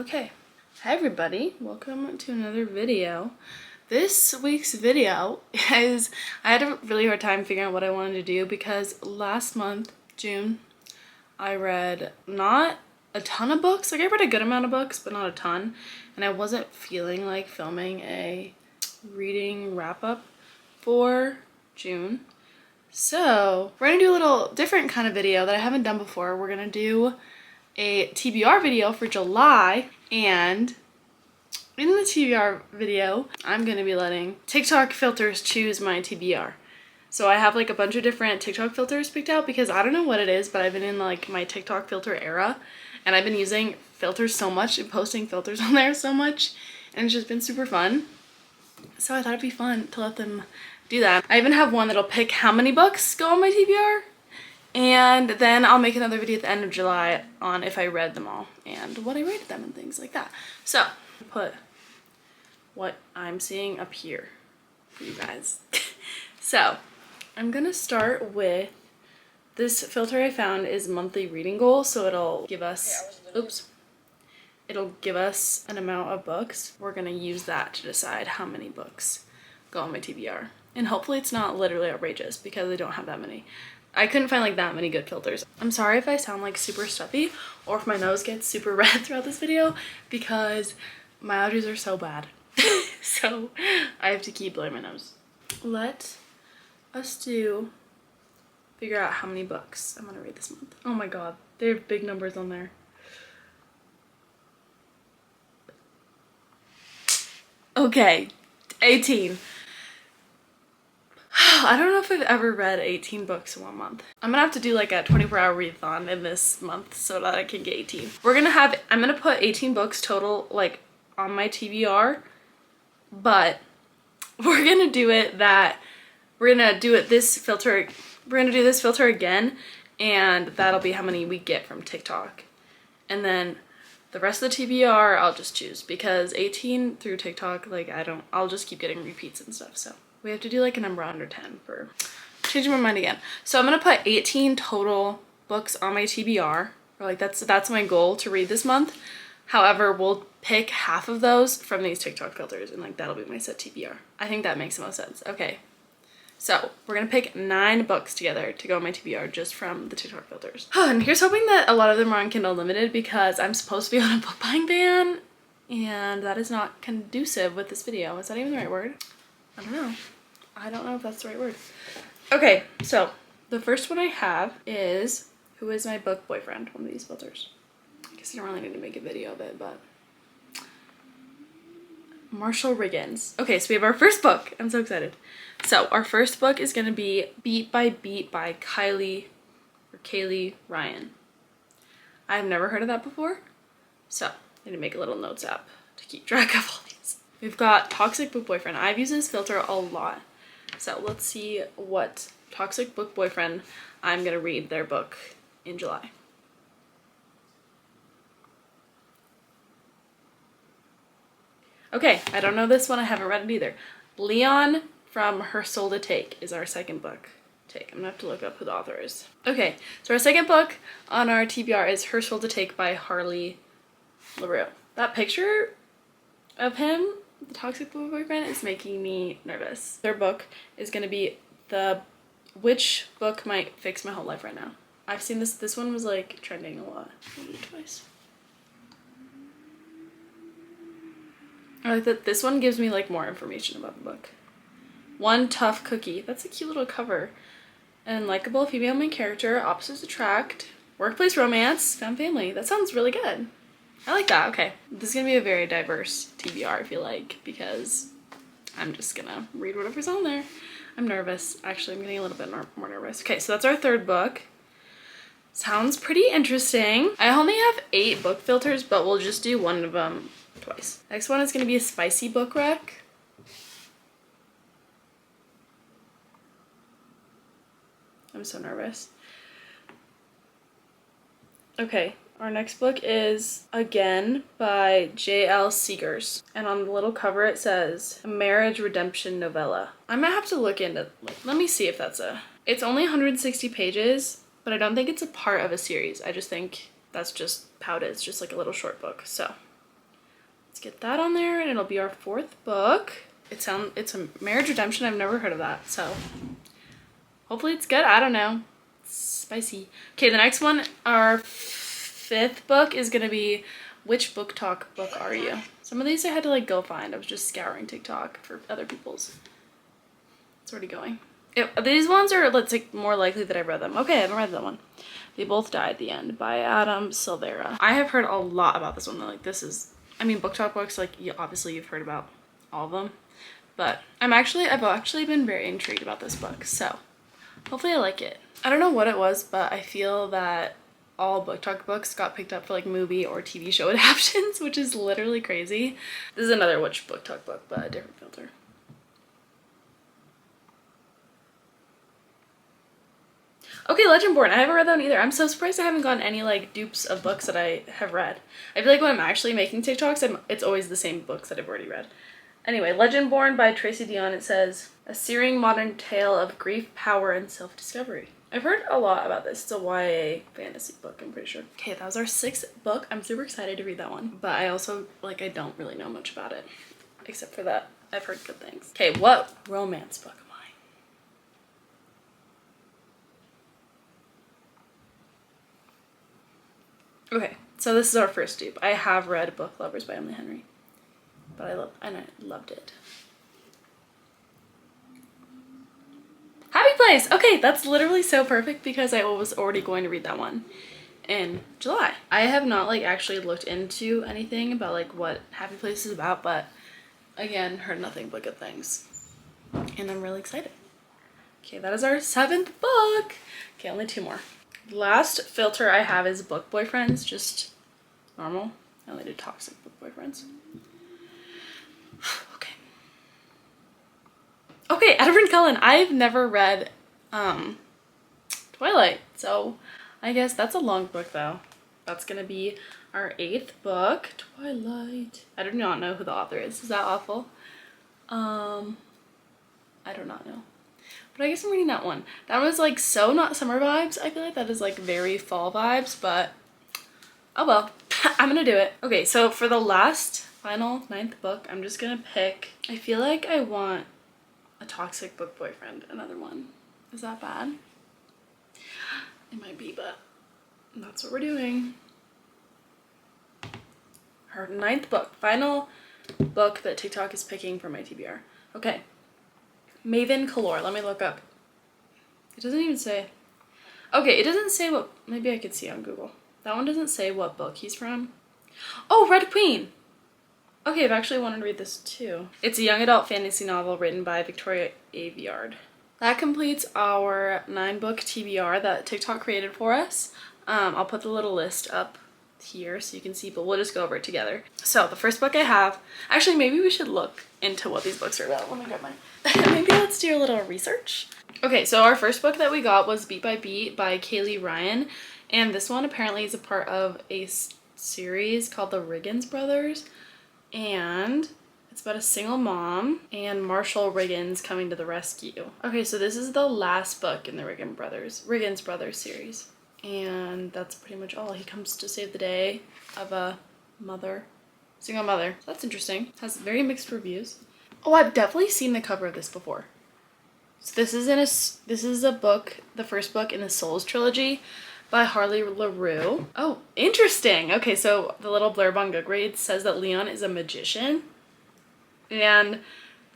Okay, hi everybody, welcome to another video. This week's video is, I had a really hard time figuring out what I wanted to do because last month, June, I read not a ton of books. Like I read a good amount of books, but not a ton. And I wasn't feeling like filming a reading wrap up for June. So we're gonna do a little different kind of video that I haven't done before. We're gonna do a TBR video for July, and in the TBR video, I'm gonna be letting TikTok filters choose my TBR. So I have like a bunch of different TikTok filters picked out because I don't know what it is, but I've been in like my TikTok filter era and I've been using filters so much and posting filters on there so much, and it's just been super fun. So I thought it'd be fun to let them do that. I even have one that'll pick how many books go on my TBR, and then I'll make another video at the end of July on if I read them all and what I rated them and things like that. So put what I'm seeing up here for you guys. So I'm gonna start with this filter I found is monthly reading goal, so it'll give us, it'll give us an amount of books. We're gonna use that to decide how many books go on my TBR. And hopefully it's not literally outrageous because I don't have that many. I couldn't find like that many good filters. I'm sorry if I sound like super stuffy or if my nose gets super red throughout this video because my allergies are so bad. So I have to keep blowing my nose. Let us figure out how many books I'm gonna read this month. Oh my god, there are big numbers on there. Okay, 18. I don't know if I've ever read 18 books in 1 month. I'm gonna have to do like a 24-hour readathon in this month so that I can get 18. I'm gonna put 18 books total like on my TBR, but we're gonna do this filter again, and that'll be how many we get from TikTok. And then the rest of the TBR I'll just choose because 18 through TikTok, like I'll just keep getting repeats and stuff, so we have to do like a number under 10 for changing my mind again. So I'm gonna put 18 total books on my TBR, or like that's my goal to read this month. However, we'll pick half of those from these TikTok filters and like that'll be my set TBR. I think that makes the most sense. Okay, so we're gonna pick 9 books together to go on my TBR just from the TikTok filters. And here's hoping that a lot of them are on Kindle Unlimited because I'm supposed to be on a book buying ban and that is not conducive with this video. Is that even the right word? I don't know. I don't know if that's the right word. Okay, so the first one I have is Who Is My Book Boyfriend, one of these filters. I guess I don't really need to make a video of it, but Marshall Riggins. Okay, so we have our first book. I'm so excited. So our first book is gonna be Beat by Beat by Kaylee Ryan. I've never heard of that before, so I need to make a little notes app to keep track of all these. We've got Toxic Book Boyfriend. I've used this filter a lot. So let's see what Toxic Book Boyfriend, I'm gonna read their book in July. Okay, I don't know this one. I haven't read it either. Leon from Her Soul to Take is our second book. I'm gonna have to look up who the author is. Okay, so our second book on our TBR is Her Soul to Take by Harley LaRue. That picture of him, the Toxic Book Boyfriend, is making me nervous. Their book is gonna be Which Book Might Fix My Whole Life Right Now. I've seen this one was like trending a lot. Twice. I like that this one gives me like more information about the book. One Tough Cookie. That's a cute little cover. And likable female main character, opposites attract, workplace romance, found family. That sounds really good. I like that. Okay. This is gonna be a very diverse TBR, I feel like, because I'm just gonna read whatever's on there. I'm nervous. Actually, I'm getting a little bit more nervous. Okay, so that's our third book. Sounds pretty interesting. I only have 8 book filters, but we'll just do one of them twice. Next one is gonna be a spicy book rec. I'm so nervous. Okay, our next book is Again by J.L. Seegers. And on the little cover it says, a marriage redemption novella. I might have to look into, let me see if that's it's only 160 pages, but I don't think it's a part of a series. I just think that's just how it is, just like a little short book. So Let's get that on there, and it'll be our 4th book. It's a Marriage Redemption. I've never heard of that, so hopefully it's good. I don't know. It's spicy. Okay, the next one, our 5th book, is gonna be Which Book Talk Book Are You? Some of these I had to like go find. I was just scouring TikTok for other people's. It's already going. These ones are, let's say, more likely that I read them. Okay, I haven't read that one. They Both Die at the End by Adam Silvera. I have heard a lot about this one. Like, this is, I mean, book talk books, like, obviously you've heard about all of them. But I've actually been very intrigued about this book. So hopefully I like it. I don't know what it was, but I feel that all book talk books got picked up for like movie or TV show adaptations, which is literally crazy. This is another Which Book Talk book, but a different filter. Okay, Legendborn. I haven't read that one either. I'm so surprised I haven't gotten any like dupes of books that I have read. I feel like when I'm actually making TikToks, it's always the same books that I've already read. Anyway, Legendborn by Tracy Deonn. It says, a searing modern tale of grief, power, and self-discovery. I've heard a lot about this. It's a YA fantasy book, I'm pretty sure. Okay, that was our 6th book. I'm super excited to read that one. But I also, like, I don't really know much about it. Except for that, I've heard good things. Okay, what romance book am I? Okay, so this is our first dupe. I have read Book Lovers by Emily Henry. But I loved it. Happy Place! Okay, that's literally so perfect because I was already going to read that one in July. I have not like actually looked into anything about like what Happy Place is about, but again, heard nothing but good things. And I'm really excited. Okay, that is our 7th book. Okay, only 2 more. Last filter I have is book boyfriends, just normal. I only do toxic book boyfriends. Okay, Edward Cullen. I've never read Twilight, so I guess that's a long book though. That's gonna be our 8th book, Twilight. I do not know who the author is. Is that awful? I do not know. But I guess I'm reading that one. That was like so not summer vibes. I feel like that is like very fall vibes, but oh well. I'm gonna do it. Okay, so for the last final 9th book, I'm just gonna pick, I feel like I want a toxic book boyfriend, another one. Is that bad? It might be, but that's what we're doing. Her 9th book, final book that TikTok is picking for my TBR. Okay, Maven Kalor. Let me look up. It doesn't even say. Okay, it doesn't say what, maybe I could see on Google. That one doesn't say what book he's from. Oh, Red Queen. Okay, I've actually wanted to read this too. It's a young adult fantasy novel written by Victoria Aveyard. That completes our 9-book TBR that TikTok created for us. I'll put the little list up here so you can see, but we'll just go over it together. So the first book I have, actually maybe we should look into what these books are about. Let me grab mine. Maybe let's do a little research. Okay, so our first book that we got was Beat by Beat by Kaylee Ryan, and this one apparently is a part of a series called The Riggins Brothers. And it's about a single mom and Marshall Riggins coming to the rescue. Okay, so this is the last book in the Riggins Brothers series. And that's pretty much all. He comes to save the day of a single mother. So that's interesting. It has very mixed reviews. Oh, I've definitely seen the cover of this before. So this is a book, the first book in the Souls trilogy by Harley LaRue. Oh, interesting. Okay, so the little blurb on Goodreads says that Leon is a magician and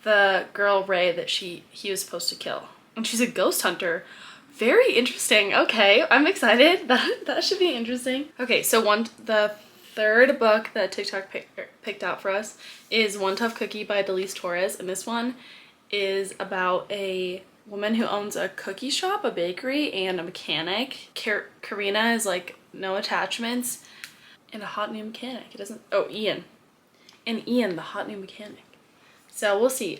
the girl Ray that he was supposed to kill, and she's a ghost hunter. Very interesting. Okay, I'm excited. That should be interesting. Okay, so the 3rd book that TikTok picked out for us is One Tough Cookie by Delise Torres, and this one is about a woman who owns a cookie shop, a bakery, and a mechanic. Karina is like no attachments and a hot new mechanic. Ian. And Ian, the hot new mechanic. So we'll see.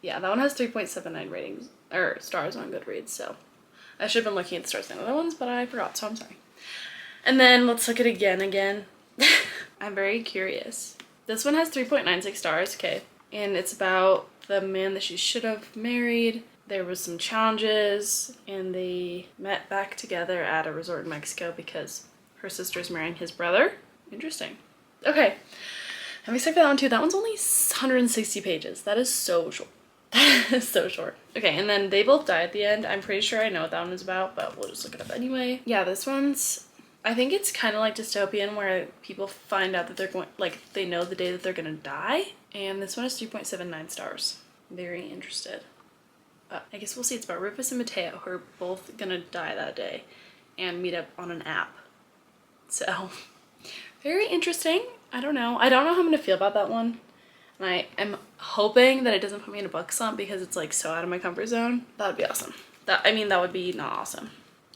Yeah, that one has 3.79 ratings or stars on Goodreads, so I should have been looking at the stars on the other ones, but I forgot, so I'm sorry. And then let's look at it again. I'm very curious. This one has 3.96 stars, okay. And it's about the man that she should have married. There was some challenges and they met back together at a resort in Mexico because her sister's marrying his brother. Interesting. Okay. I'm excited for that one too. That one's only 160 pages. That is so short. That is so short. Okay, and then They Both Die at the End. I'm pretty sure I know what that one is about, but we'll just look it up anyway. Yeah, this one's, I think it's kind of like dystopian where people find out that they're going, like they know the day that they're gonna die. And this one is 3.79 stars. Very interested. I guess we'll see. It's about Rufus and Mateo who are both gonna die that day and meet up on an app. So, very interesting. I don't know how I'm gonna feel about that one. And I am hoping that it doesn't put me in a book slump because it's like so out of my comfort zone. That would be awesome. That would be not awesome.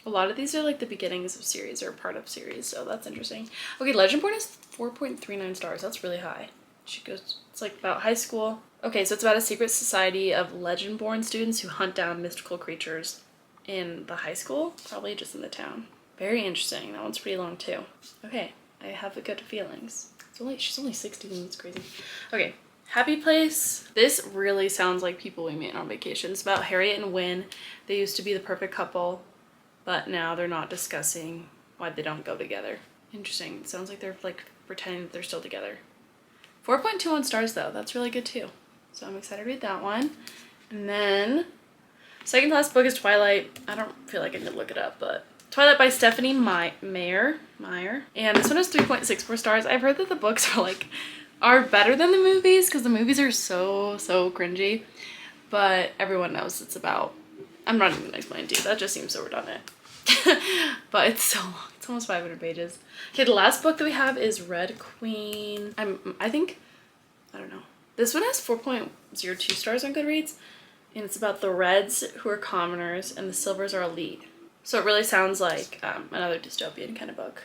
A lot of these are like the beginnings of series or part of series, so that's interesting. Okay, Legendborn is 4.39 stars. That's really high. It's like about high school. Okay, so it's about a secret society of Legendborn students who hunt down mystical creatures in the high school, probably just in the town. Very interesting. That one's pretty long too. Okay, I have good feelings. She's only 16. That's crazy. Okay. Happy Place. This really sounds like people we meet on vacation. It's about Harriet and Wynn. They used to be the perfect couple, but now they're not discussing why they don't go together. Interesting. It sounds like they're like pretending that they're still together. 4.21 stars though. That's really good too. So I'm excited to read that one. And then second to last book is Twilight. I don't feel like I need to look it up, but Twilight by Stephanie Meyer. And this one is 3.64 stars. I've heard that the books are better than the movies because the movies are so cringy, but everyone knows it's about, I'm not even gonna explain it to you, that just seems so redundant. But it's so long. It's almost 500 pages. Okay, the last book that we have is Red Queen. I don't know. This one has 4.02 stars on Goodreads, and it's about the Reds who are commoners and the Silvers are elite. So it really sounds like another dystopian kind of book.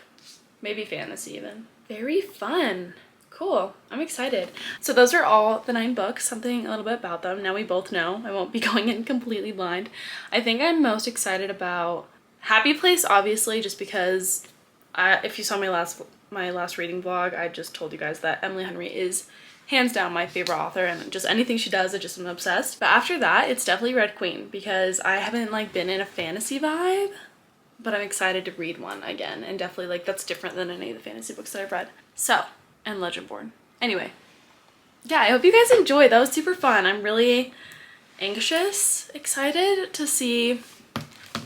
Maybe fantasy even. Very fun. Cool. I'm excited. So those are all the 9 books, something a little bit about them. Now we both know. I won't be going in completely blind. I think I'm most excited about Happy Place, obviously, just because if you saw my last reading vlog, I just told you guys that Emily Henry is hands down my favorite author, and just anything she does, I just am obsessed. But after that, it's definitely Red Queen because I haven't been in a fantasy vibe, but I'm excited to read one again, and definitely that's different than any of the fantasy books that I've read. So, and Legendborn. Anyway, yeah, I hope you guys enjoyed. That was super fun. I'm really excited to see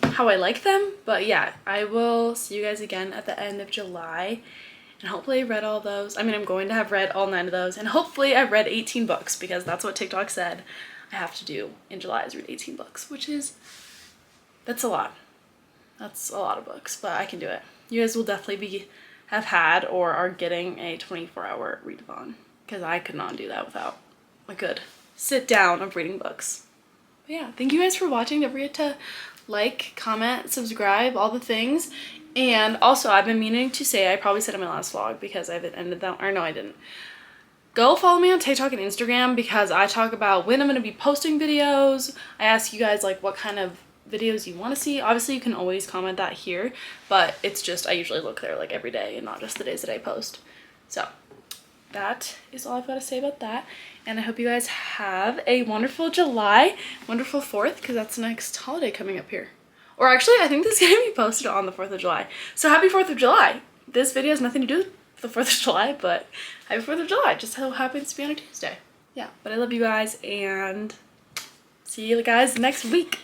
how I like them. But yeah, I will see you guys again at the end of July. And hopefully I read all those. I mean, I'm going to have read all 9 of those. And hopefully I've read 18 books because that's what TikTok said I have to do in July is read 18 books, which is, that's a lot. That's a lot of books, but I can do it. You guys will definitely have had or are getting a 24-hour readathon because I could not do that without a good sit down of reading books. But yeah, thank you guys for watching. Don't forget to like, comment, subscribe, all the things. And also, I've been meaning to say, I probably said in my last vlog because I haven't ended that, or no, I didn't. Go follow me on TikTok and Instagram because I talk about when I'm going to be posting videos. I ask you guys what kind of videos you want to see. Obviously you can always comment that here, but it's just I usually look there every day and not just the days that I post. So that is all I've got to say about that, and I hope you guys have a wonderful July, wonderful 4th, because that's the next holiday coming up here. Or actually I think this is going to be posted on the 4th of July, so happy 4th of July. This video has nothing to do with the 4th of July, but happy 4th of July. Just so happens to be on a Tuesday. Yeah, but I love you guys and see you guys next week.